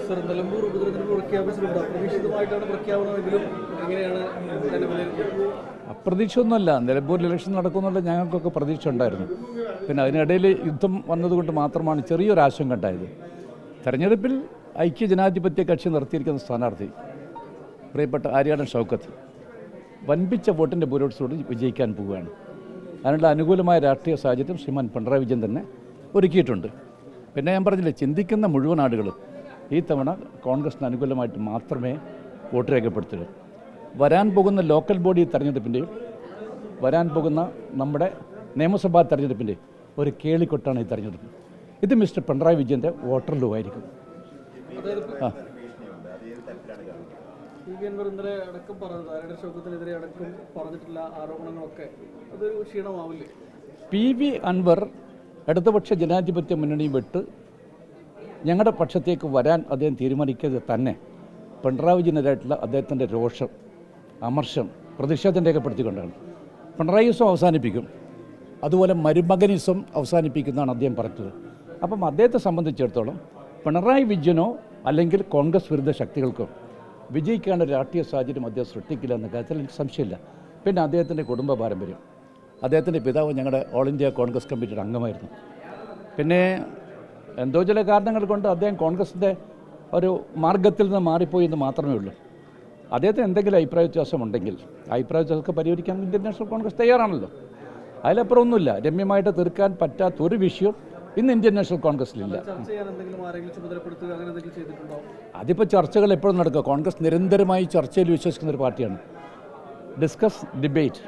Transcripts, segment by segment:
Sir, Nilambur ഉപതെരഞ്ഞെടുപ്പ് പ്രഖ്യാപിച്ചിട്ടുണ്ട്. അപ്രതീക്ഷിതമായിട്ടാണ് പ്രഖ്യാപനമെങ്കിലും എങ്ങനെയാണ് നിലവിലെ? അപ്രതീക്ഷയൊന്നുമല്ല. നിലമ്പൂർ ഇലക്ഷൻ നടക്കുമെന്നുള്ള ഞങ്ങൾക്കൊക്കെ പ്രതീക്ഷ ഉണ്ടായിരുന്നു. പിന്നെ അതിനിടയിൽ യുദ്ധം വന്നതുകൊണ്ട് മാത്രമാണ് ചെറിയൊരു ആശങ്ക ഉണ്ടായത്. തെരഞ്ഞെടുപ്പിൽ ഐക്യ ജനാധിപത്യ കക്ഷി നിർത്തിയിരിക്കുന്ന സ്ഥാനാർത്ഥി പ്രിയപ്പെട്ട ആര്യാടൻ ഷൗക്കത്ത് വൻപിച്ച വോട്ടിൻ്റെ ഭൂരിപക്ഷത്തോട് വിജയിക്കാൻ പോവുകയാണ്. അതിനുള്ള അനുകൂലമായ രാഷ്ട്രീയ സാഹചര്യം ശ്രീമാൻ പിണറായി വിജയൻ തന്നെ ഒരുക്കിയിട്ടുണ്ട്. പിന്നെ ഞാൻ പറഞ്ഞില്ലേ, ചിന്തിക്കുന്ന മുഴുവൻ ആളുകളും ഈ തവണ കോൺഗ്രസിന് അനുകൂലമായിട്ട് മാത്രമേ വോട്ട് രേഖപ്പെടുത്തുള്ളൂ. വരാൻ പോകുന്ന ലോക്കൽ ബോഡി തെരഞ്ഞെടുപ്പിൻ്റെയും വരാൻ പോകുന്ന നമ്മുടെ നിയമസഭാ തെരഞ്ഞെടുപ്പിൻ്റെയും ഒരു കേളിക്കൊട്ടാണ് ഈ തെരഞ്ഞെടുപ്പ്. ഇത് മിസ്റ്റർ പിണറായി വിജയൻ്റെ വോട്ടർ ലോ ആയിരിക്കും. ഇന്നലെ അടക്കം പറഞ്ഞത് ആരുടെ ഷൗക്കത്തിനെതിരെ അടക്കം പറഞ്ഞിട്ടുള്ള ആരോപണങ്ങളൊക്കെ അതൊരു ക്ഷീണമാവില്ലേ? PV അൻവർ ഇടതുപക്ഷ ജനാധിപത്യ മുന്നണി വിട്ട് ഞങ്ങളുടെ പക്ഷത്തേക്ക് വരാൻ അദ്ദേഹം തീരുമാനിക്കാതെ തന്നെ പിണറായി വിജയനെതിരായിട്ടുള്ള അദ്ദേഹത്തിൻ്റെ രോഷം, അമർഷം, പ്രതിഷേധം രേഖപ്പെടുത്തിക്കൊണ്ടാണ്. പിണറായിസം അവസാനിപ്പിക്കും, അതുപോലെ മരുമകനിസം അവസാനിപ്പിക്കുന്നതാണ് അദ്ദേഹം പറഞ്ഞത്. അപ്പം അദ്ദേഹത്തെ സംബന്ധിച്ചിടത്തോളം പിണറായി വിജയനോ അല്ലെങ്കിൽ കോൺഗ്രസ് വിരുദ്ധ ശക്തികൾക്കോ വിജയിക്കേണ്ട രാഷ്ട്രീയ സാഹചര്യം അദ്ദേഹം സൃഷ്ടിക്കില്ല എന്ന കാര്യത്തിൽ എനിക്ക് സംശയമില്ല. പിന്നെ അദ്ദേഹത്തിൻ്റെ കുടുംബ പാരമ്പര്യം, അദ്ദേഹത്തിൻ്റെ പിതാവ് ഞങ്ങളുടെ ഓൾ ഇന്ത്യ കോൺഗ്രസ് കമ്മിറ്റിയുടെ അംഗമായിരുന്നു. പിന്നെ എന്തോ ചില കാരണങ്ങൾ കൊണ്ട് അദ്ദേഹം കോൺഗ്രസിൻ്റെ ഒരു മാർഗത്തിൽ നിന്ന് മാറിപ്പോയി എന്ന് മാത്രമേ ഉള്ളൂ. അദ്ദേഹത്തിന് എന്തെങ്കിലും അഭിപ്രായ വ്യത്യാസം ഉണ്ടെങ്കിൽ അഭിപ്രായ വ്യത്യാസമൊക്കെ പരിഹരിക്കാൻ ഇന്ത്യൻ നാഷണൽ കോൺഗ്രസ് തയ്യാറാണല്ലോ. അതിലപ്പുറം ഒന്നുമില്ല. രമ്യമായിട്ട് തീർക്കാൻ പറ്റാത്തൊരു വിഷയം ഇന്ന് ഇന്ത്യൻ നാഷണൽ കോൺഗ്രസിലില്ല. അതിപ്പോൾ ചർച്ചകൾ എപ്പോഴും നടക്കുക. കോൺഗ്രസ് നിരന്തരമായി ചർച്ചയിൽ വിശ്വസിക്കുന്ന ഒരു പാർട്ടിയാണ്. ഡിസ്കസ്, ഡിബേറ്റ്,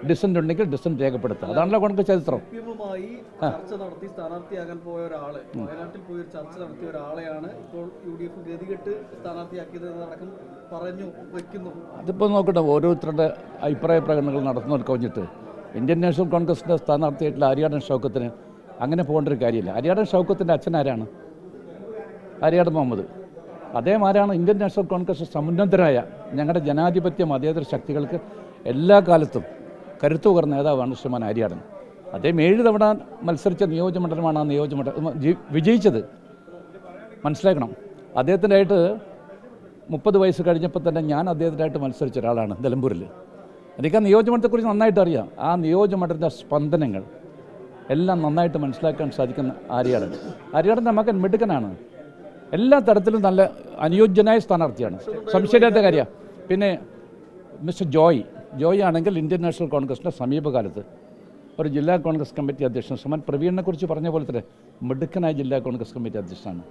ഡിസന്റ് ഉണ്ടെങ്കിൽ ഡിസന്റ് രേഖപ്പെടുത്തുക. അതാണല്ലോ കോൺഗ്രസ് ചരിത്രം. ചർച്ച നടത്തി സ്ഥാനാർത്ഥിയാകാൻ പോയ ഒരാള്, വയനാട്ടിൽ പോയി ചർച്ച നടത്തിയ ഒരാളെയാണ് ഇപ്പോൾ UDF ഗതികെട്ട് സ്ഥാനാർത്ഥിയാക്കിയത് എന്നടക്കം പറഞ്ഞു വയ്ക്കുന്നു. അതിപ്പോൾ നോക്കട്ടെ, ഓരോരുത്തരുടെ അഭിപ്രായ പ്രകടനങ്ങൾ നടത്തുന്നവർ കഴിഞ്ഞിട്ട് ഇന്ത്യൻ നാഷണൽ കോൺഗ്രസിൻ്റെ സ്ഥാനാർത്ഥിയായിട്ടുള്ള ആര്യാടൻ ഷൗക്കത്തിന് അങ്ങനെ പോകേണ്ട ഒരു കാര്യമില്ല. ആര്യാടൻ ഷൗക്കത്തിൻ്റെ അച്ഛൻ ആരാണ്? ആര്യാടൻ മുഹമ്മദ്. അദ്ദേഹം ആരാണ്? ഇന്ത്യൻ നാഷണൽ കോൺഗ്രസ് സമുന്നതരായ ഞങ്ങളുടെ ജനാധിപത്യ മതേതര ശക്തികൾക്ക് എല്ലാ കാലത്തും കരുത്തു പകർന്ന നേതാവാണ് ശ്രീമാൻ ആര്യാടൻ. അദ്ദേഹം 7 തവണ മത്സരിച്ച നിയോജകമണ്ഡലമാണ് ആ നിയോജകമണ്ഡലം വിജയിച്ചത്. മനസ്സിലാക്കണം. അദ്ദേഹത്തിനായിട്ട് 30 വയസ്സ് കഴിഞ്ഞപ്പോൾ തന്നെ ഞാൻ അദ്ദേഹത്തിനായിട്ട് മത്സരിച്ച ഒരാളാണ് നിലമ്പൂരിൽ. എനിക്ക് ആ നിയോജകമണ്ഡലത്തെക്കുറിച്ച് നന്നായിട്ട് അറിയാം. ആ നിയോജകമണ്ഡലത്തിൻ്റെ സ്പന്ദനങ്ങൾ എല്ലാം നന്നായിട്ട് മനസ്സിലാക്കാൻ സാധിക്കുന്ന ആര്യാടൻ്റെ മകൻ മിടുക്കനാണ്. എല്ലാ തരത്തിലും നല്ല അനുയോജ്യനായ സ്ഥാനാർത്ഥിയാണ്, സംശയമില്ലാത്ത കാര്യമാണ്. പിന്നെ മിസ്റ്റർ ജോയ് ആണെങ്കിൽ ഇന്ത്യൻ നാഷണൽ കോൺഗ്രസിൻ്റെ സമീപകാലത്ത് ഒരു ജില്ലാ കോൺഗ്രസ് കമ്മിറ്റി അധ്യക്ഷൻ ശ്രീമാൻ പ്രവീണിനെ കുറിച്ച് പറഞ്ഞ പോലെ തന്നെ മിടുക്കനായ ജില്ലാ കോൺഗ്രസ് കമ്മിറ്റി അധ്യക്ഷനാണ്.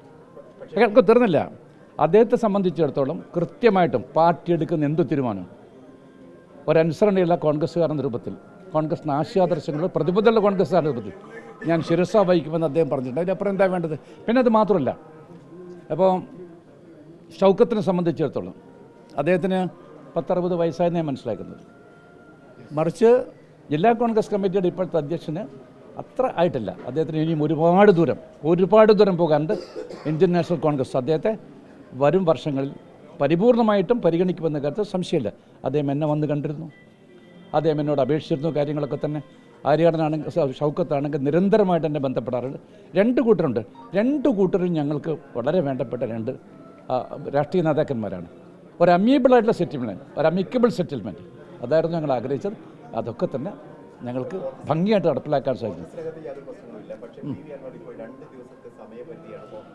അയാൾക്ക് തീർന്നില്ല. അദ്ദേഹത്തെ സംബന്ധിച്ചിടത്തോളം കൃത്യമായിട്ടും പാർട്ടി എടുക്കുന്ന എന്തു തീരുമാനം ഒരനുസരണയുള്ള കോൺഗ്രസ്സുകാരെന്ന രൂപത്തിൽ, കോൺഗ്രസിന് ആശയാദർശങ്ങൾ പ്രതിബദ്ധമുള്ള കോൺഗ്രസ്സുകാരുടെ രൂപത്തിൽ ഞാൻ ശിരസ വഹിക്കുമെന്ന് അദ്ദേഹം പറഞ്ഞിട്ടുണ്ട്. അതിനപ്പുറം എന്താ വേണ്ടത്? പിന്നെ അത് മാത്രമല്ല, അപ്പോൾ ഷൗക്കത്തിനെ സംബന്ധിച്ചിടത്തോളം അദ്ദേഹത്തിന് 10-60 വയസ്സായെന്ന് ഞാൻ മനസ്സിലാക്കുന്നത്. മറിച്ച് ജില്ലാ കോൺഗ്രസ് കമ്മിറ്റിയുടെ ഇപ്പോഴത്തെ അധ്യക്ഷന് അത്ര ആയിട്ടില്ല. അദ്ദേഹത്തിന് ഇനിയും ഒരുപാട് ദൂരം പോകാനുണ്ട്. ഇന്ത്യൻ നാഷണൽ കോൺഗ്രസ് അദ്ദേഹത്തെ വരും വർഷങ്ങളിൽ പരിപൂർണമായിട്ടും പരിഗണിക്കുമെന്ന കാര്യത്തിൽ സംശയമില്ല. അദ്ദേഹം എന്നെ വന്ന് കണ്ടിരുന്നു, അദ്ദേഹം എന്നോട് അപേക്ഷിച്ചിരുന്നു. കാര്യങ്ങളൊക്കെ തന്നെ ആര്യാടനാണെങ്കിൽ ഷൗക്കത്താണെങ്കിൽ നിരന്തരമായിട്ട് എന്നെ ബന്ധപ്പെടാറുണ്ട്. 2 കൂട്ടരുണ്ട്. 2 കൂട്ടരും ഞങ്ങൾക്ക് വളരെ വേണ്ടപ്പെട്ട 2 രാഷ്ട്രീയ നേതാക്കന്മാരാണ്. ഒരു അമ്യൂബിളായിട്ടുള്ള സെറ്റിൽമെൻറ്റ്, ഒരു അമിക്കബിൾ സെറ്റിൽമെൻറ്റ് അതായിരുന്നു ഞങ്ങൾ ആഗ്രഹിച്ചത്. അതൊക്കെ തന്നെ ഞങ്ങൾക്ക് ഭംഗിയായിട്ട് നടപ്പിലാക്കാൻ സാധിക്കും.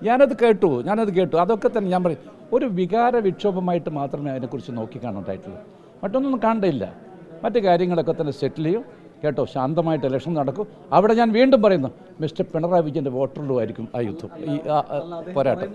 ഞാനത് കേട്ടു. അതൊക്കെ തന്നെ ഞാൻ പറയും, ഒരു വികാര വിക്ഷോഭമായിട്ട് മാത്രമേ അതിനെക്കുറിച്ച് നോക്കിക്കാണുണ്ടായിട്ടുള്ളൂ. മറ്റൊന്നും കാണേണ്ടയില്ല. മറ്റു കാര്യങ്ങളൊക്കെ തന്നെ സെറ്റിൽ ചെയ്യും കേട്ടോ. ശാന്തമായിട്ട് ഇലക്ഷൻ നടക്കും. അവിടെ ഞാൻ വീണ്ടും പറയുന്നു, മിസ്റ്റർ പിണറായി വിജയൻ്റെ വോട്ടറിലും ആയിരിക്കും ആ യുദ്ധം, ഈ പോരാട്ടം.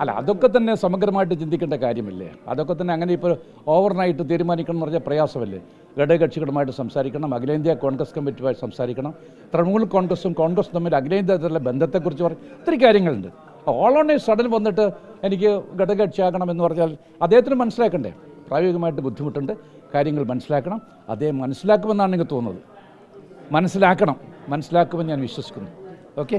അല്ല, അതൊക്കെ തന്നെ സമഗ്രമായിട്ട് ചിന്തിക്കേണ്ട കാര്യമില്ലേ? അതൊക്കെ തന്നെ അങ്ങനെ ഇപ്പോൾ ഓവർനൈറ്റ് തീരുമാനിക്കണം എന്ന് പറഞ്ഞാൽ പ്രയാസമല്ലേ? ഘടകകക്ഷികളുമായിട്ട് സംസാരിക്കണം, അഖിലേന്ത്യാ കോൺഗ്രസ് കമ്മിറ്റിയുമായി സംസാരിക്കണം, തൃണമൂൽ കോൺഗ്രസും തമ്മിൽ അഖിലേന്ത്യാ തല ബന്ധത്തെക്കുറിച്ച് ഒത്തിരി കാര്യങ്ങളുണ്ട്. ഓൾ ഓൺ എ സഡൻ വന്നിട്ട് എനിക്ക് ഘടകകക്ഷിയാകണമെന്ന് പറഞ്ഞാൽ അദ്ദേഹത്തിന് മനസ്സിലാക്കണ്ടേ? പ്രായോഗികമായിട്ട് ബുദ്ധിമുട്ടുണ്ട്. കാര്യങ്ങൾ മനസ്സിലാക്കണം. അദ്ദേഹം മനസ്സിലാക്കുമെന്നാണ് എനിക്ക് തോന്നുന്നത്. മനസ്സിലാക്കുമെന്ന് ഞാൻ വിശ്വസിക്കുന്നു. ഓക്കെ.